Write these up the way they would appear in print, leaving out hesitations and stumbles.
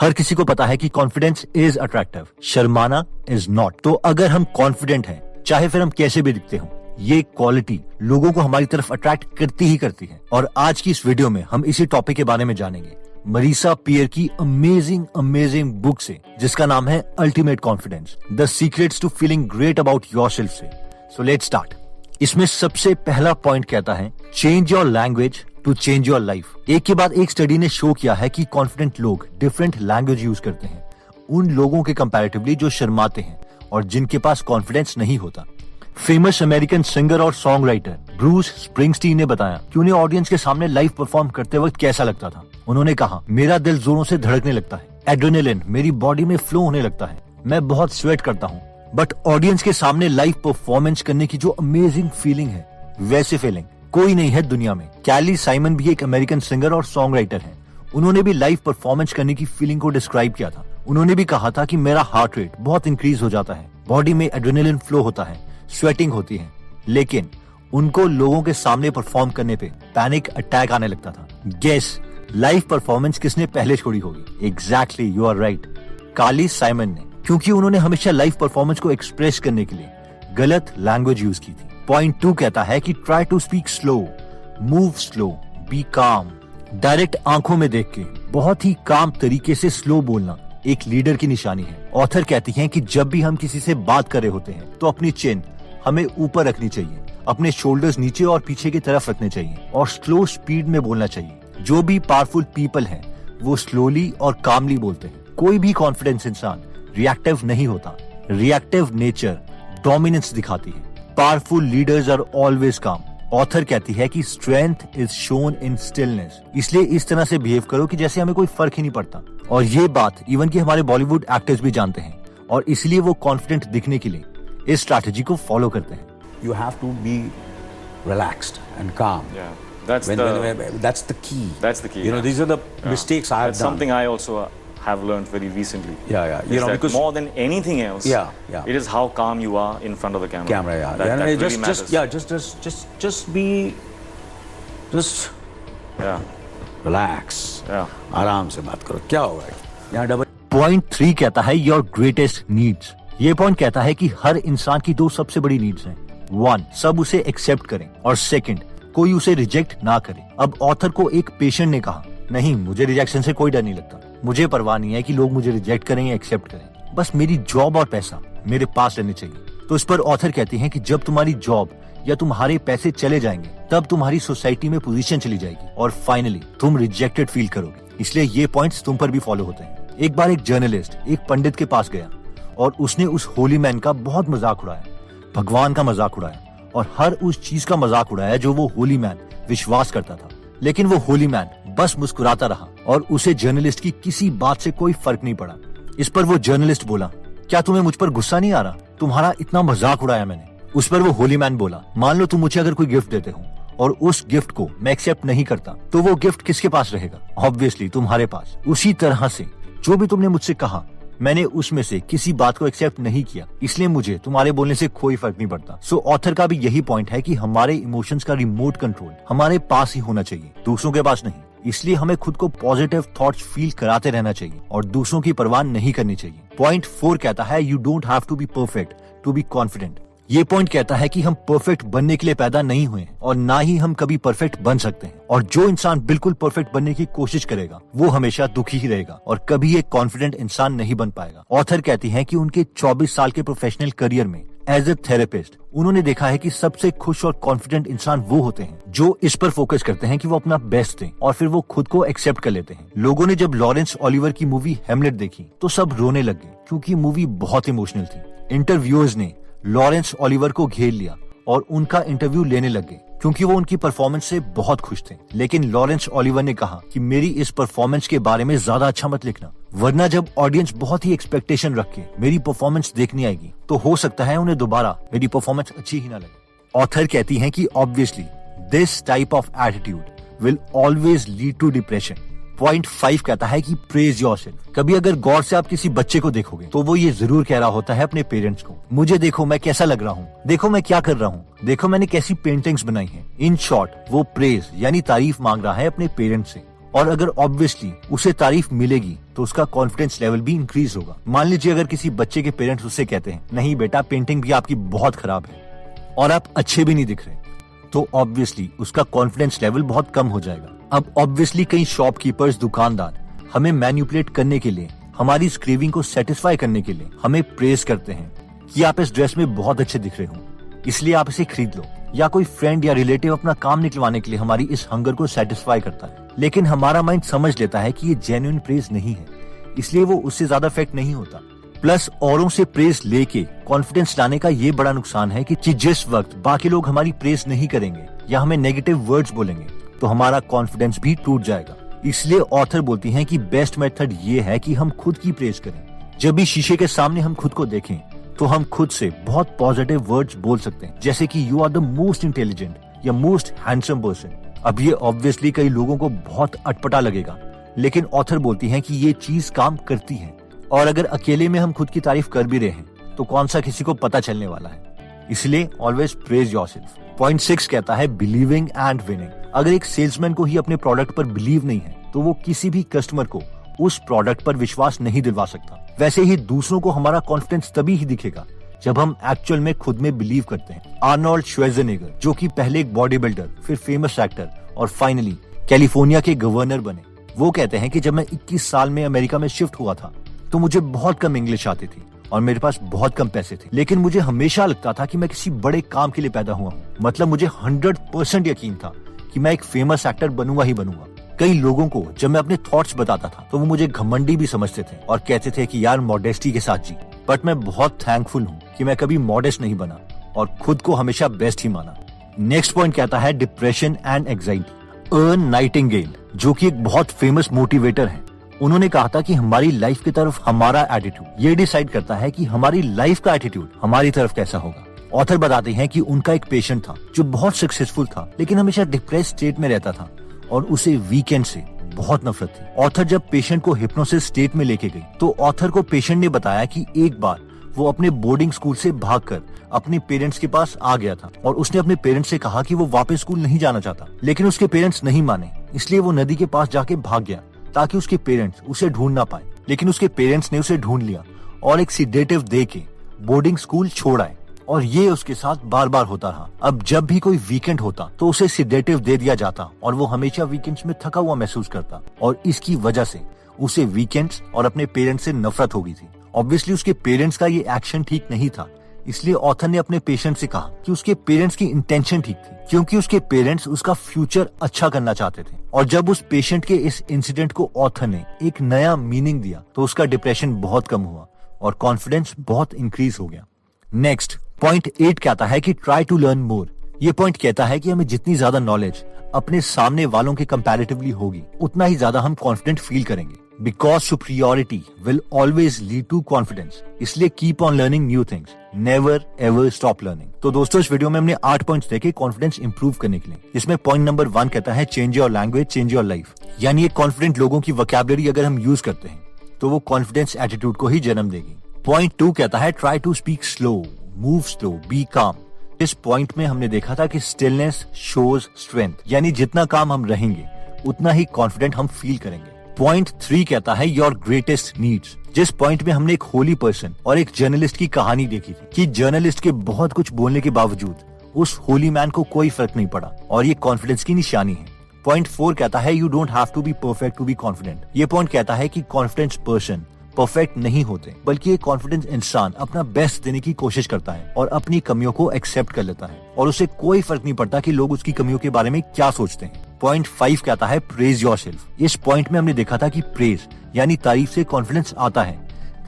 हर किसी को पता है कि कॉन्फिडेंस इज अट्रैक्टिव, शर्माना इज नॉट। तो अगर हम कॉन्फिडेंट हैं, चाहे फिर हम कैसे भी दिखते हों, ये क्वालिटी लोगों को हमारी तरफ अट्रैक्ट करती ही करती है। और आज की इस वीडियो में हम इसी टॉपिक के बारे में जानेंगे मरीसा पियर की अमेजिंग बुक से, जिसका नाम है ultimate confidence, the secrets to feeling great about yourself से। So let's start. इसमें सबसे पहला पॉइंट कहता है change your language to change your life. एक के बाद एक स्टडी ने शो किया है कि कॉन्फिडेंट लोग डिफरेंट लैंग्वेज यूज करते हैं उन लोगों के कंपैरेटिवली जो शर्माते हैं और जिनके पास कॉन्फिडेंस नहीं होता। फेमस अमेरिकन सिंगर और सॉन्ग राइटर ब्रूस स्प्रिंगस्टीन ने बताया कि उन्हें ऑडियंस के सामने लाइव परफॉर्म करते वक्त कैसा लगता था। उन्होंने कहा, मेरा दिल जोरों से धड़कने लगता है, एड्रेनालिन मेरी बॉडी में फ्लो होने लगता है, मैं बहुत स्वेट करता हूँ, बट ऑडियंस के सामने लाइव परफॉर्मेंस करने की जो अमेजिंग फीलिंग है, वैसे फीलिंग कोई नहीं है दुनिया में। कैली साइमन भी एक अमेरिकन सिंगर और सॉन्ग राइटर है। उन्होंने भी लाइव परफॉर्मेंस करने की फीलिंग को डिस्क्राइब किया था। उन्होंने भी कहा था कि मेरा हार्ट रेट बहुत इंक्रीज हो जाता है, बॉडी में एड्रेनालिन फ्लो होता है, स्वेटिंग होती है, लेकिन उनको लोगों के सामने परफॉर्म करने पे पैनिक अटैक आने लगता था। गेस लाइव परफॉर्मेंस किसने पहले छोड़ी होगी? Exactly, you are right, Kelly Simon ने, क्योंकि उन्होंने हमेशा लाइव परफॉर्मेंस को एक्सप्रेस करने के लिए गलत लैंग्वेज यूज की थी। पॉइंट 2 कहता है कि try to speak slow, move slow, be calm. Direct आंखों में देख के बहुत ही काम तरीके से स्लो बोलना एक लीडर की निशानी है। ऑथर कहती हैं कि जब भी हम किसी से बात कर रहे होते हैं तो अपनी चिन हमें ऊपर रखनी चाहिए, अपने शोल्डर्स नीचे और पीछे की तरफ रखने चाहिए और स्लो स्पीड में बोलना चाहिए। जो भी पावरफुल पीपल हैं वो स्लोली और कामली बोलते हैं। कोई भी कॉन्फिडेंस इंसान रिएक्टिव नहीं होता। रिएक्टिव नेचर डोमिनेंस दिखाती है। पावरफुल लीडर्स आर ऑलवेज काम। ऑथर कहती है कि strength is shown in stillness, इसलिए इस तरह से बिहेव करो कि जैसे हमें कोई फर्क ही नहीं पड़ता। और ये बात इवन कि हमारे बॉलीवुड एक्टर्स भी जानते हैं और इसलिए वो कॉन्फिडेंट दिखने के लिए इस स्ट्रैटेजी को फॉलो करते हैं। You have to be relaxed and calm. Yeah, that's the key. That's the key. You know, these are the mistakes I have That's done. something I also have learned very recently. Yeah. You know, that because more than anything else, yeah, it is how calm you are in front of the camera. Yeah. That really matters. Just relax. Yeah. आराम से बात करो, क्या होगा? यहाँ double. Point 3 कहता है your greatest needs. ये पॉइंट कहता है कि हर इंसान की 2 सबसे बड़ी नीड्स हैं। 1, सब उसे एक्सेप्ट करें, और 2, कोई उसे रिजेक्ट ना करे। अब ऑथर को एक पेशेंट ने कहा, नहीं, मुझे रिजेक्शन से कोई डर नहीं लगता, मुझे परवाह नहीं है कि लोग मुझे रिजेक्ट करें या एक्सेप्ट करें, बस मेरी जॉब और पैसा मेरे पास रहने चाहिए। तो इस पर ऑथर कहती हैं कि जब तुम्हारी जॉब या तुम्हारे पैसे चले जाएंगे तब तुम्हारी सोसाइटी में पोजीशन चली जाएगी और फाइनली तुम रिजेक्टेड फील करोगे। इसलिए ये पॉइंट्स तुम पर भी फॉलो होते हैं। एक बार एक जर्नलिस्ट एक पंडित के पास गया और उसने उस होली मैन का बहुत मजाक उड़ाया, भगवान का मजाक उड़ाया और हर उस चीज का मजाक उड़ाया जो वो होली मैन विश्वास करता था। लेकिन वो होली मैन बस मुस्कुराता रहा और उसे जर्नलिस्ट की किसी बात से कोई फर्क नहीं पड़ा। इस पर वो जर्नलिस्ट बोला, क्या तुम्हें मुझ पर गुस्सा नहीं आ रहा? तुम्हारा इतना मजाक उड़ाया मैंने। उस पर वो होली मैन बोला, मान लो तुम मुझे अगर कोई गिफ्ट देते हो और उस गिफ्ट को मैं एक्सेप्ट नहीं करता, तो वो गिफ्ट किसके पास रहेगा? ऑब्वियसली तुम्हारे पास। उसी तरह से जो भी तुमने मुझसे कहा, मैंने उसमें से किसी बात को एक्सेप्ट नहीं किया, इसलिए मुझे तुम्हारे बोलने से कोई फर्क नहीं पड़ता। सो ऑथर का भी यही पॉइंट है कि हमारे इमोशंस का रिमोट कंट्रोल हमारे पास ही होना चाहिए, दूसरों के पास नहीं। इसलिए हमें खुद को पॉजिटिव थॉट्स फील कराते रहना चाहिए और दूसरों की परवाह नहीं करनी चाहिए। पॉइंट 4 कहता है you don't have to be perfect to be confident. ये पॉइंट कहता है कि हम परफेक्ट बनने के लिए पैदा नहीं हुए हैं और ना ही हम कभी परफेक्ट बन सकते हैं। और जो इंसान बिल्कुल परफेक्ट बनने की कोशिश करेगा वो हमेशा दुखी ही रहेगा और कभी एक कॉन्फिडेंट इंसान नहीं बन पाएगा। ऑथर कहती हैं कि उनके 24 साल के प्रोफेशनल करियर में एज ए थेरेपिस्ट उन्होंने देखा है कि सबसे खुश और कॉन्फिडेंट इंसान वो होते हैं जो इस पर फोकस करते हैं कि वो अपना बेस्ट दें और फिर वो खुद को एक्सेप्ट कर लेते हैं। लोगों ने जब लॉरेंस ओलिवर की मूवी हेमलेट देखी तो सब रोने लग गए क्योंकि मूवी बहुत इमोशनल थी। इंटरव्यूअर्स ने लॉरेंस ओलिवर को घेर लिया और उनका इंटरव्यू लेने लग गए क्योंकि वो उनकी परफॉर्मेंस से बहुत खुश थे। लेकिन लॉरेंस ओलिवर ने कहा कि मेरी इस परफॉर्मेंस के बारे में ज्यादा अच्छा मत लिखना, वरना जब ऑडियंस बहुत ही एक्सपेक्टेशन रख के मेरी परफॉर्मेंस देखने आएगी तो हो सकता है उन्हें दोबारा मेरी परफॉर्मेंस अच्छी ही ना लगे। ऑथर कहती हैं कि obviously this type of attitude will always lead to depression. Point 5 कहता है कि प्रेज योरसेल्फ। कभी अगर गौर से आप किसी बच्चे को देखोगे तो वो ये जरूर कह रहा होता है अपने पेरेंट्स को, मुझे देखो मैं कैसा लग रहा हूँ, देखो मैं क्या कर रहा हूँ, देखो मैंने कैसी पेंटिंग्स बनाई हैं। इन शॉर्ट वो प्रेज यानी तारीफ मांग रहा है अपने पेरेंट्स से। और अगर ऑब्वियसली उसे तारीफ मिलेगी तो उसका कॉन्फिडेंस लेवल भी इंक्रीज होगा। मान लीजिए अगर किसी बच्चे के पेरेंट्स उससे कहते हैं नहीं बेटा पेंटिंग भी आपकी बहुत खराब है और आप अच्छे भी नहीं दिख रहे, तो ऑब्वियसली उसका कॉन्फिडेंस लेवल बहुत कम हो जाएगा। अब ऑब्वियसली कई शॉपकीपर्स, दुकानदार हमें मैनिपुलेट करने के लिए, हमारी इस क्रेविंग को सेटिस्फाई करने के लिए हमें प्रेज करते हैं कि आप इस ड्रेस में बहुत अच्छे दिख रहे हो, इसलिए आप इसे खरीद लो। या कोई फ्रेंड या रिलेटिव अपना काम निकलवाने के लिए हमारी इस हंगर को सेटिस्फाई करता है, लेकिन हमारा माइंड समझ लेता है कि ये जेन्युइन प्रेज नहीं है, इसलिए वो उससे ज्यादा इफेक्ट नहीं होता। प्लस औरों से प्रेज लेके कॉन्फिडेंस लाने का ये बड़ा नुकसान है कि जिस वक्त बाकी लोग हमारी प्रेज नहीं करेंगे या हमें नेगेटिव वर्ड्स बोलेंगे तो हमारा कॉन्फिडेंस भी टूट जाएगा। इसलिए ऑथर बोलती हैं कि बेस्ट मेथड ये है कि हम खुद की प्रेज करें। जब भी शीशे के सामने हम खुद को देखें तो हम खुद से बहुत पॉजिटिव वर्ड्स बोल सकते हैं, जैसे कि you are the most intelligent या मोस्ट हैंडसम पर्सन। अब ये ऑब्वियसली कई लोगों को बहुत अटपटा लगेगा, लेकिन ऑथर बोलती हैं कि ये चीज काम करती है। और अगर अकेले में हम खुद की तारीफ कर भी रहे हैं तो कौन सा किसी को पता चलने वाला है, इसलिए ऑलवेज प्रेज योरसेल्फ। पॉइंट 6 कहता है बिलीविंग एंड विनिंग। अगर एक सेल्समैन को ही अपने प्रोडक्ट पर बिलीव नहीं है तो वो किसी भी कस्टमर को उस प्रोडक्ट पर विश्वास नहीं दिलवा सकता। वैसे ही दूसरों को हमारा कॉन्फिडेंस तभी ही दिखेगा जब हम एक्चुअल में खुद में बिलीव करते हैं। आर्नोल्ड श्वार्ज़नेगर, जो कि पहले एक बॉडी बिल्डर, फिर फेमस एक्टर और फाइनली कैलिफोर्निया के गवर्नर बने, वो कहते हैं कि जब मैं 21 साल में अमेरिका में शिफ्ट हुआ था तो मुझे बहुत कम इंग्लिश आती थी और मेरे पास बहुत कम पैसे थे, लेकिन मुझे हमेशा लगता था कि मैं किसी बड़े काम के लिए पैदा हुआ हूँ। मतलब मुझे 100% यकीन था कि मैं एक फेमस एक्टर बनूंगा ही बनूंगा। कई लोगों को जब मैं अपने थॉट्स बताता था तो वो मुझे घमंडी भी समझते थे और कहते थे कि यार मॉडेस्टी के साथ जी। बट मैं बहुत थैंकफुल हूँ कि मैं कभी मॉडेस्ट नहीं बना और खुद को हमेशा बेस्ट ही माना। नेक्स्ट पॉइंट कहता है depression and anxiety. Earn Nightingale, जो कि एक बहुत फेमस मोटिवेटर है, उन्होंने कहा था कि हमारी लाइफ की तरफ हमारा एटीट्यूड ये डिसाइड करता है कि हमारी लाइफ का एटीट्यूड हमारी तरफ कैसा होगा। ऑथर बताते हैं कि उनका एक पेशेंट था जो बहुत सक्सेसफुल था, लेकिन हमेशा डिप्रेस स्टेट में रहता था और उसे वीकेंड से बहुत नफरत थी। ऑथर जब पेशेंट को हिप्नोसिस स्टेट में लेके गई तो ऑथर को पेशेंट ने बताया कि एक बार वो अपने बोर्डिंग स्कूल से भागकर अपने पेरेंट्स के पास आ गया था और उसने अपने पेरेंट्स से कहा कि वो वापस स्कूल नहीं जाना चाहता, लेकिन उसके पेरेंट्स नहीं माने, इसलिए वो नदी के पास जाके भाग गया ताकि उसके पेरेंट्स उसे ढूंढ ना पाए। लेकिन उसके पेरेंट्स ने उसे ढूंढ लिया और एक सिडेटिव दे के बोर्डिंग स्कूल छोड़ आए और ये उसके साथ बार बार होता रहा। अब जब भी कोई वीकेंड होता तो उसे सिडेटिव दे दिया जाता और वो हमेशा वीकेंड्स में थका हुआ महसूस करता और इसकी वजह से उसे वीकेंड्स और अपने पेरेंट्स से नफरत हो गई थी। ऑब्वियसली उसके पेरेंट्स का ये एक्शन ठीक नहीं था, इसलिए ऑथर ने अपने पेशेंट से कहा कि उसके पेरेंट्स की इंटेंशन ठीक थी, क्योंकि उसके पेरेंट्स उसका फ्यूचर अच्छा करना चाहते थे। और जब उस पेशेंट के इस इंसिडेंट को ऑथर ने एक नया मीनिंग दिया तो उसका डिप्रेशन बहुत कम हुआ और कॉन्फिडेंस बहुत इंक्रीज हो गया। नेक्स्ट पॉइंट 8 कहता है कि ट्राई टू लर्न मोर। ये पॉइंट कहता है कि हमें जितनी ज्यादा नॉलेज अपने सामने वालों के कंपैरेटिवली होगी उतना ही ज्यादा हम कॉन्फिडेंट फील करेंगे, because superiority will always lead to confidence. इसलिए keep on learning new things, never ever stop learning. तो दोस्तों इस वीडियो में हमने 8 पॉइंट्स देखे कॉन्फिडेंस इंप्रूव करने के लिए, जिसमें पॉइंट नंबर 1 कहता है change your language, change your life. यानी एक कॉन्फिडेंट लोगों की वोकैबुलरी अगर हम यूज करते हैं तो वो कॉन्फिडेंस एटीट्यूड को ही जन्म देगी। पॉइंट 2 कहता है try to speak slow, move slow, be calm. इस पॉइंट में हमने देखा था कि स्टिलनेस शोज स्ट्रेंथ, यानी जितना काम हम रहेंगे उतना ही कॉन्फिडेंट हम फील करेंगे। पॉइंट 3 कहता है योर ग्रेटेस्ट नीड्स, जिस पॉइंट में हमने एक होली पर्सन और एक जर्नलिस्ट की कहानी देखी थी कि जर्नलिस्ट के बहुत कुछ बोलने के बावजूद उस होली मैन को कोई फर्क नहीं पड़ा और ये कॉन्फिडेंस की निशानी है। पॉइंट 4 कहता है you don't have to be perfect to be confident. ये पॉइंट कहता है कि कॉन्फिडेंस पर्सन परफेक्ट नहीं होते, बल्कि एक कॉन्फिडेंस इंसान अपना बेस्ट देने की कोशिश करता है और अपनी कमियों को एक्सेप्ट कर लेता है और उसे कोई फर्क नहीं पड़ता कि लोग उसकी कमियों के बारे में क्या सोचते हैं। पॉइंट 5 कहता है प्रेज योरसेल्फ। इस पॉइंट में हमने देखा था कि प्रेज यानी तारीफ से कॉन्फिडेंस आता है,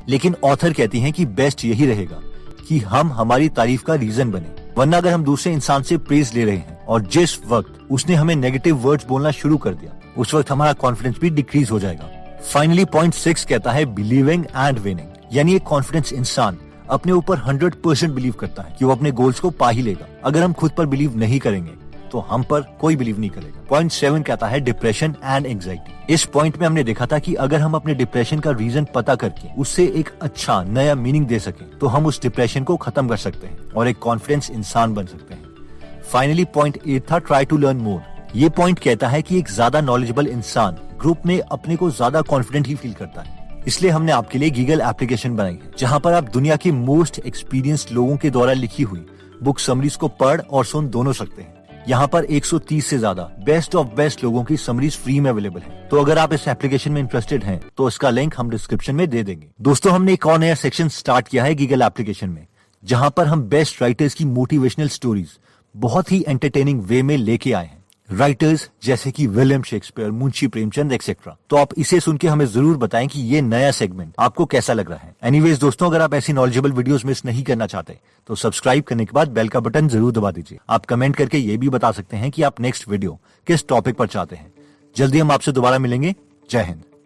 लेकिन ऑथर कहती हैं कि बेस्ट यही रहेगा कि हम हमारी तारीफ का रीजन बने, वरना अगर हम दूसरे इंसान से प्रेज ले रहे हैं और जिस वक्त उसने हमें नेगेटिव वर्ड्स बोलना शुरू कर दिया उस वक्त हमारा कॉन्फिडेंस भी डिक्रीज हो जाएगा। फाइनली पॉइंट 6 कहता है बिलीविंग एंड विनिंग, यानी एक कॉन्फिडेंस इंसान अपने ऊपर 100% बिलीव करता है कि वो अपने गोल्स को पा ही लेगा। अगर हम खुद पर बिलीव नहीं करेंगे तो हम पर कोई बिलीव नहीं करेगा। पॉइंट 7 कहता है डिप्रेशन एंड एंजाइटी। इस पॉइंट में हमने देखा था कि अगर हम अपने डिप्रेशन का रीजन पता करके उससे एक अच्छा नया मीनिंग दे सके तो हम उस डिप्रेशन को खत्म कर सकते हैं और एक कॉन्फिडेंस इंसान बन सकते हैं। फाइनली पॉइंट 8 था ट्राई टू लर्न मोर। ये पॉइंट कहता है कि एक ज्यादा नॉलेजेबल इंसान ग्रुप में अपने को ज्यादा कॉन्फिडेंट ही फील करता है। इसलिए हमने आपके लिए गीगल एप्लीकेशन बनाई है, जहां पर आप दुनिया के मोस्ट एक्सपीरियंस्ड लोगों के द्वारा लिखी हुई बुक समरीज को पढ़ और सुन दोनों सकते हैं। यहाँ पर 130 से ज्यादा बेस्ट ऑफ बेस्ट लोगों की समरीज फ्री में अवेलेबल है। तो अगर आप इस एप्लीकेशन में इंटरेस्टेड हैं, तो इसका लिंक हम डिस्क्रिप्शन में दे देंगे। दोस्तों, हमने एक और नया सेक्शन स्टार्ट किया है गीगल एप्लीकेशन में, जहां पर हम बेस्ट राइटर्स की मोटिवेशनल स्टोरीज बहुत ही एंटरटेनिंग वे में लेके आए हैं। राइटर्स जैसे कि William Shakespeare, Munshi Premchand etcetera. तो आप इसे सुन के हमें जरूर बताएं कि ये नया सेगमेंट आपको कैसा लग रहा है। एनीवेज दोस्तों, अगर आप ऐसी नॉलेजेबल वीडियोस मिस नहीं करना चाहते, तो सब्सक्राइब करने के बाद बेल का बटन जरूर दबा दीजिए। आप कमेंट करके ये भी बता सकते हैं कि आप नेक्स्ट वीडियो किस टॉपिक पर चाहते हैं। जल्दी हम आपसे दोबारा मिलेंगे। जय हिंद।